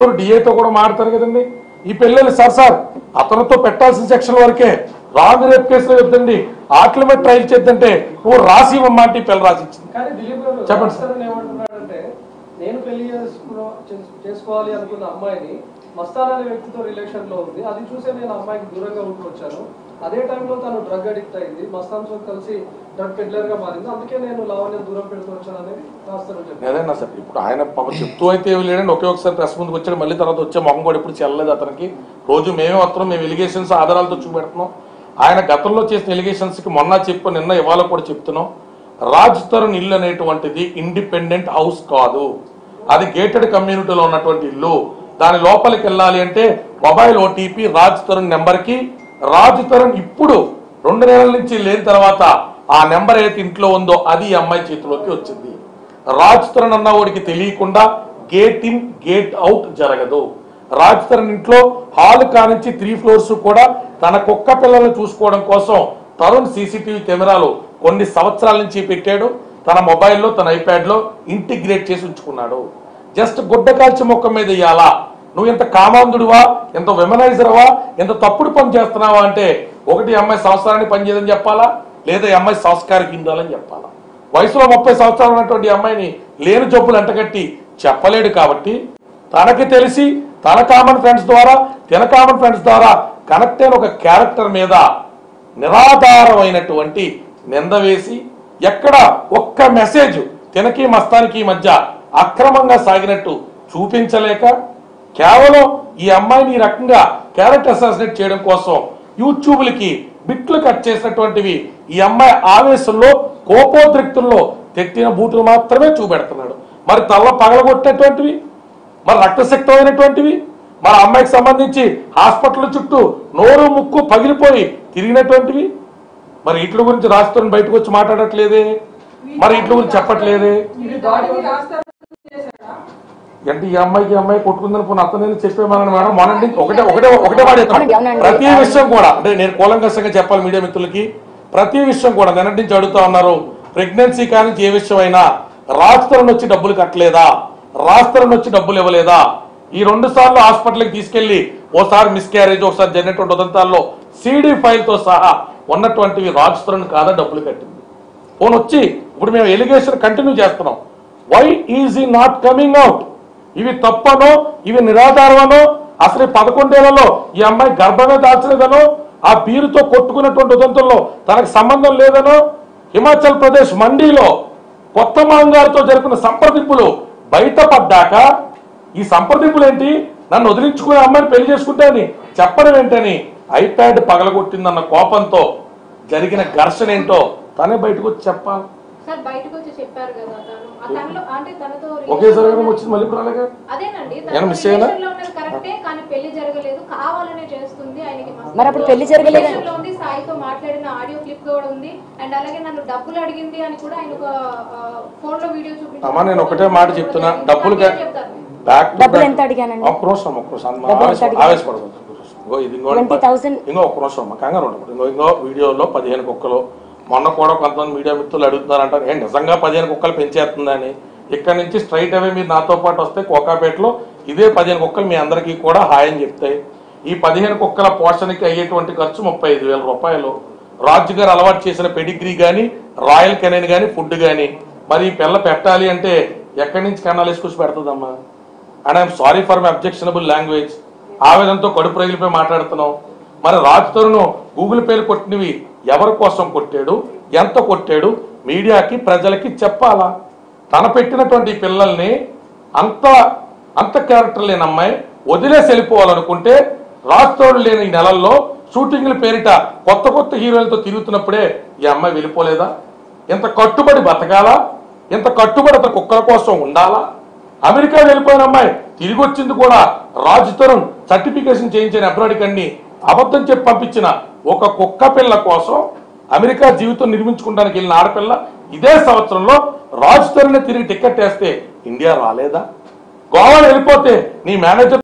డిఏతో కూడా మాడతారు కదండి ఈ పిల్లలు. సార్ అతనితో పెట్టాల్సిన సెక్షన్ వరకే రాంగ్ రేప్ కేసులో చెప్తండి ఆటల మీద ట్రైల్ చేద్దంటే నువ్వు రాసి ఇవ్వమ్మా అంటే పిల్లలు రాసి ఇచ్చింది. చెప్పండి సార్. ఏమంటున్నాడంటే నేను పెళ్లి చేసుకోవాలి అనుకున్న అమ్మాయిని మస్తాన్ అనే వ్యక్తితో రిలేషన్ లో ఉంది, అది చూసే నేను అమ్మాయికి దూరంగా ఉంటూ వచ్చాను. అదే టైంలో తను డ్రగ్ అడిక్ట్ అయింది, మస్తాన్తో కలిసి డ్రగ్ పెడ్లర్ గా మారింది, అందుకే నేను లావణ్య దూరం పెడుతూ వచ్చాను అనేది అదేనా సార్. ఇప్పుడు ఆయన చెప్తూ అయితే లేడండి, ఒకే ఒకసారి ప్రెస్ ముందుకు వచ్చాడు, మళ్ళీ తర్వాత వచ్చే మొహం కూడా ఇప్పుడు చెల్లలేదు అతనికి. రోజు మేమే వస్తున్నాం, మేము ఎలిగేషన్స్ ఆధారాలతో చూపెడుతున్నాం. ఆయన గతంలో చేసిన ఎలిగేషన్స్ కి మొన్న చెప్పు నిన్న ఇవాళ కూడా చెప్తున్నాం. రాజ్ తరుణ్ ఇల్లు అనేటువంటిది ఇండిపెండెంట్ హౌస్ కాదు, అది గేటెడ్ కమ్యూనిటీలో ఉన్నటువంటి ఇల్లు. దాని లోపలికి వెళ్ళాలి అంటే mobile OTP Raj Tarun number కి, రాజ్ తరుణ్ ఇప్పుడు 2 నెలల నుంచి లేని తర్వాత ఆ నెంబర్ ఏదైతే ఇంట్లో ఉందో అది ఈ అమ్మాయి చేతిలోకి వచ్చింది. రాజ్ తరుణ్ అన్న వాడికి తెలియకుండా గేట్ ఇన్ గేట్ అవుట్ జరగదు. రాజ్ తరుణ్ ఇంట్లో హాల్ కానించి 3 ఫ్లోర్స్ కూడా తన కుక్క పిల్లలను చూసుకోవడం కోసం తరుణ్ సీసీటీవీ కెమెరాలు కొన్ని సంవత్సరాల నుంచి పెట్టాడు. తన మొబైల్లో తన ఐప్యాడ్ లో ఇంటిగ్రేట్ చేసి ఉంచుకున్నాడు. జస్ట్ గుడ్డ కాల్చి మొక్క మీద ఇయ్యాలా, నువ్వు ఎంత కామాంధుడివా, ఎంత వెమనైజర్వా, ఎంత తప్పుడు పని చేస్తున్నావా అంటే ఒకటి అమ్మాయి సంవత్సరానికి పని చేయదని చెప్పాలా, లేదా అమ్మాయి సంస్కారికి ఇందాలని చెప్పాలా. వయసులో 30 సంవత్సరాలు ఉన్నటువంటి అమ్మాయిని లేని జబ్బులు అంటగట్టి చెప్పలేడు. కాబట్టి తనకి తెలిసి తన కామన్ ఫ్రెండ్స్ ద్వారా కనెక్ట్ అయిన ఒక క్యారెక్టర్ మీద నిరాధారమైనటువంటి నింద వేసి ఎక్కడ ఒక్క మెసేజ్ తినకి మస్తానికి మధ్య అక్రమంగా సాగినట్టు చూపించలేక కేవలం ఈ అమ్మాయిని ఈ రకంగా క్యారెక్టర్ అసాసినేట్ చేయడం కోసం యూట్యూబ్లకి బిట్లు కట్ చేసినటువంటివి ఈ అమ్మాయి ఆవేశంలో కోపోద్రిక్తుల్లో తెట్టిన బూటులు మాత్రమే చూపెడుతున్నాడు. మరి తల్ల పగలగొట్టినటువంటివి, మరి రక్తశక్తమైనటువంటివి, మరి అమ్మాయికి సంబంధించి హాస్పిటల్ చుట్టూ నోరు ముక్కు పగిలిపోయి తిరిగినటువంటివి, మరి ఇట్ల గురించి రాష్ట్రం బయటకు వచ్చి మాట్లాడట్లేదే, మరి ఇట్ల గురించి చెప్పట్లేదే. అంటే ఈ అమ్మాయి కొట్టుకుందని పోనీ అతను చెప్పేమన్నాను మేడం. మొన్న ఒకటే వాడేస్తాను ప్రతి విషయం కూడా. అంటే నేను కూలంకషంగా చెప్పాలి మీడియా మిత్రులకి, ప్రతి విషయం కూడా నిన్నటి నుంచి అడుగుతా ఉన్నారు. ప్రెగ్నెన్సీ కానీ ఏ విషయం అయినా రాజ్ తరుణ్ వచ్చి డబ్బులు కట్టలేదా, రాజ్ తరుణ్ వచ్చి డబ్బులు ఇవ్వలేదా, ఈ 2 సార్లు హాస్పిటల్కి తీసుకెళ్లి ఓసారి మిస్క్యారేజ్ ఒకసారి జరిగినటువంటి ఉదంతాల్లో సిడి ఫైల్ తో సహా ఉన్నటువంటివి రాజ్ తరుణ్ కాదా డబ్బులు కట్టింది. ఫోన్ వచ్చి ఇప్పుడు మేము ఎలిగేషన్ కంటిన్యూ చేస్తున్నాం. వై ఈజ్ ఈ నాట్ కమింగ్ అవుట్? ఇవి తప్పనో ఇవి నిరాధారమనో, అసలు 11 ఏళ్లలో ఈ అమ్మాయి గర్భమే దాల్చలేదనో, ఆ బీరుతో కొట్టుకున్నటువంటి ఉదంతంలో తనకు సంబంధం లేదనో, హిమాచల్ ప్రదేశ్ మండీలో కొత్త మాంగారితో జరిపిన సంప్రదింపులు బయటపడ్డాక ఈ సంప్రదింపులు ఏంటి, నన్ను వదిలించుకునే అమ్మాయిని పెళ్లి చేసుకుంటే అని చెప్పడం ఏంటని ఐప్యాడ్ పగలగొట్టిందన్న కోపంతో జరిగిన ఘర్షణ ఏంటో తనే బయటకు వచ్చి చెప్పాలి. ఒకేసారి వచ్చింది మళ్ళీ ఇప్పుడు అలాగే నేను మిస్ అయ్యానా? మరి అప్పుడు పెళ్లి జరగలేదు. అమ్మా నేను ఒకటే మాట చెప్తున్నా, డబ్బులు ఎంత అడిగానండి? ఒక్క నిమిషం ఆవేశపడదు. ఇంకో ఒక్క నిమిషం అమ్మా కంగారు ఉండదు. ఇంకో వీడియోలో 15 కుక్కలు మొన్న కూడా కొంతమంది మీడియా మిత్రులు అడుగుతున్నారంటారు నిజంగా 15 కుక్కలు పెంచేస్తుందని. ఇక్కడ నుంచి స్ట్రైట్ అవే మీరు నాతో పాటు వస్తే కోకాపేటలో ఇదే 15 కుక్కలు మీ అందరికీ కూడా హాయ్ అని చెప్తాయి. ఈ 15 కుక్కల పోషణకి అయ్యేటువంటి ఖర్చు 35,000 రూపాయలు. రాజు గారు అలవాటు చేసిన పెడిగ్రీ కానీ రాయల్ కెనైన్ కానీ ఫుడ్ కానీ మరి ఈ పిల్ల పెట్టాలి అంటే ఎక్కడి నుంచి కన్నాలు వేసుకొచ్చి పెడుతుందమ్మా. And I'm sorry for my objectionable language. ఆవేదనతో కడుపు రగిలిపోయి మాట్లాడుతున్నాం. మరి రాజ్ తరుణ్ గూగుల్ పేలు కొట్టినవి ఎవరి కోసం కొట్టాడు, ఎంత కొట్టాడు, మీడియాకి ప్రజలకి చెప్పాలా. తన పెట్టినటువంటి పిల్లల్ని అంత క్యారెక్టర్ లేని అమ్మాయి వదిలేసి వెళ్ళిపోవాలనుకుంటే రాజ్ తరుణ్ లేని ఈ నెలల్లో షూటింగ్ల పేరిట కొత్త హీరోలతో తిరుగుతున్నప్పుడే ఈ అమ్మాయి వెళ్ళిపోలేదా? ఎంత కట్టుబడి బతకాలా, ఎంత కట్టుబడి అతను కుక్కల కోసం ఉండాలా? అమెరికా వెళ్ళిపోయిన అమ్మాయి తిరిగి వచ్చింది కూడా రాజ్ తరుణ్ సర్టిఫికేషన్ చేయించిన అబ్రాడ్కి అబద్ధం చెప్పి పంపించిన ఒక కుక్క పిల్ల కోసం అమెరికా జీవితం నిర్మించుకోవడానికి వెళ్ళిన ఆడపిల్ల ఇదే సంవత్సరంలో రాజ్ తరుణ్ తిరిగి టికెట్ వేస్తే ఇండియా రాలేదా? గోవా వెళ్ళిపోతే నీ మేనేజర్